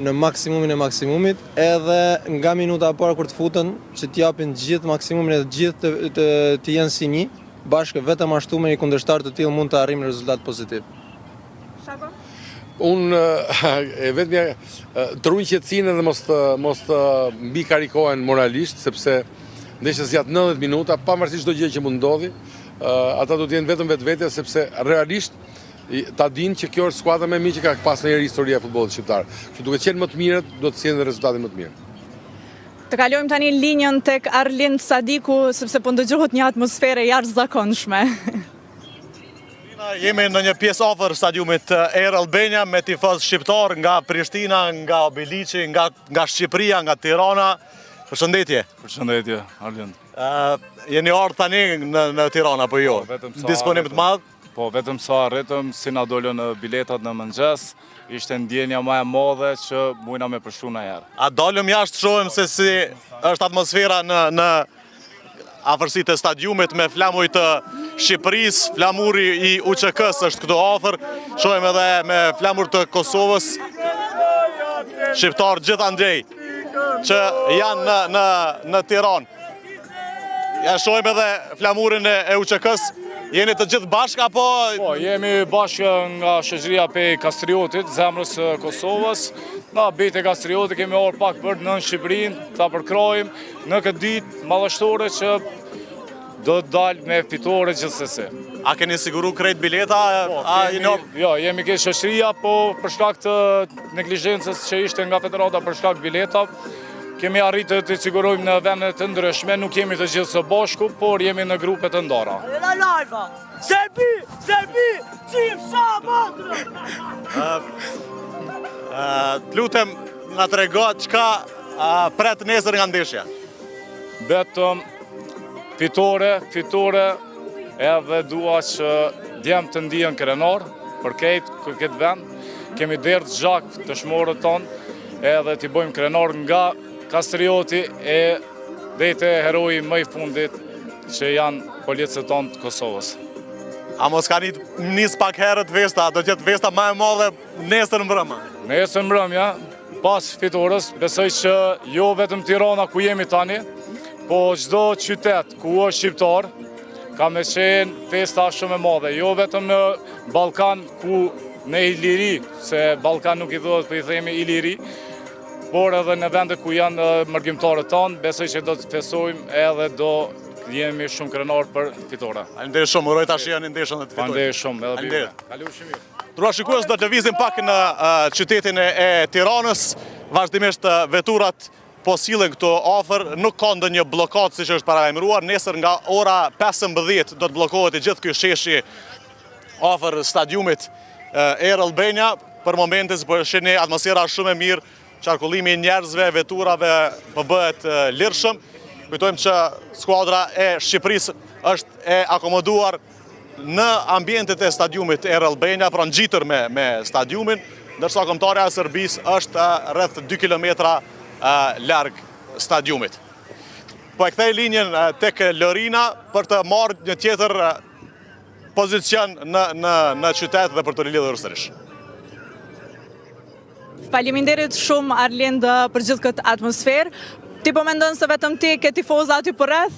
Në maksimumin e maksimumit, edhe nga minuta e parë kur të futen, që t'japin gjithë maksimumin e gjithë të jenë si një, bashkë vetëm ashtu me një kundërshtar të tillë mund të arrijmë rezultat pozitiv. Unë vetëm të ruaj qetësinë dhe mos të mbi karikohen moralisht, sepse ndeshja zgjat 90 minuta, pavarësisht çdo gjë që mund ndodhi, ata do të jenë vetëm vetvete, sepse realisht ta dinë që kjo është skuadra më e mirë që ka pas ndonjëherë historia e futbollit shqiptar. Kështu duke qenë më të mirët, do të sjellin rezultate më të mira. Të kalojmë tani linjën tek Arlind Sadiku, sepse po ndëgjohet një atmosferë jashtëzakonshme. Jemi në një pjesë afër stadiumit Air Albania me tifoz shqiptar nga Prishtina, nga Biliqi, nga Shqipëria, nga Tirana. Përshëndetje. Përshëndetje, Arlind. Jeni ardhur tani në Tirana apo jo? Disponim të madh? Po, vetëm sa arritëm, si na dolën biletat në mëngjes, ishte ndjenja më e madhe që mujna me përshtu në herë. A dalëm jashtë shohim se si është atmosfera në afërsitë e stadiumit me flamuj të Shqipërisë, flamuri i UÇK-s është këtu afër, shohim edhe me flamur të Kosovës, shqiptar gjithandej që janë në Tiranë. Ja shohim edhe flamurin e UÇK-s. Jeni të gjithë bashkë apo? Po, jemi bashkë nga shoqëria pe Kastriotit, zemrës Kosovës. Na bete Kastriotit kemi orë pak për në Shqipërinë, ta përkrojmë në këtë ditë madhështore që do të dalë me fitore gjithsesi. A keni siguru krejt bileta? Jo, jemi ke shoqëria, po për shkak të neglizhencës që ishte nga federata për shkak bileta, kemi arritë të sigurojmë në vendet të ndryshme, nuk jemi të gjithë së bashku, por jemi në grupe të ndara. Serbi, qif shabatërë! Të lutem nga të regot, qka pret nesër nga ndeshja? Betëm fitore, edhe dua që djemë të ndijen krenar, për këtë vend, kemi derdhë gjak të shmorët tonë, edhe t'i bojmë krenar nga Kastrioti e dhejtë heroi më i fundit që janë policët tonë të Kosovës. A mos ka njës pak herët vesta, do tjetë vesta ma e madhe nesër mbrëma? Nesër mbrëmja, pas fitores, besoj që jo vetëm Tirana ku jemi tani, po çdo qytet ku është shqiptar, ka me qenë festa shumë e madhe. Jo vetëm në Ballkan ku në Iliri, se Ballkan nuk i thuhet, po i themi Iliri, por edhe në vende ku janë mërgjimtarët tonë, besoj që do të festojmë edhe do jemi shumë krenar për fitore. Faleminderit shumë, uroj tash janë ndeshën dhe të fitojmë. Faleminderit shumë, edhe bire. Kalushim mirë. Dua shikues, do të lëvizim pak në qytetin e Tiranës, vazhdimisht veturat po sillen këtu afër, nuk ka ndonjë blokadë siç është paralajmëruar, nesër nga ora 15 do të bllokohet i gjithë ky sheshi afër stadiumit Air Albania. Për momentin po shihni atmosfera shumë e mirë, qarkullimi i njerëzve, veturave po bëhet lirshëm. Kujtojmë që skuadra e Shqipërisë është e akomoduar në ambientet e stadiumit Air Albania, pra ngjitër me stadiumin, ndërsa kombëtarja e Serbisë është rreth 2 kilometra larg stadiumit. Po e kthej linjën tek Lorina për të marrë një tjetër pozicion në qytet dhe për të rilidhur sërish. Faleminderit shumë Arlind për gjithë këtë atmosferë. Ti po mendon se vetëm ti ke tifoza aty përreth?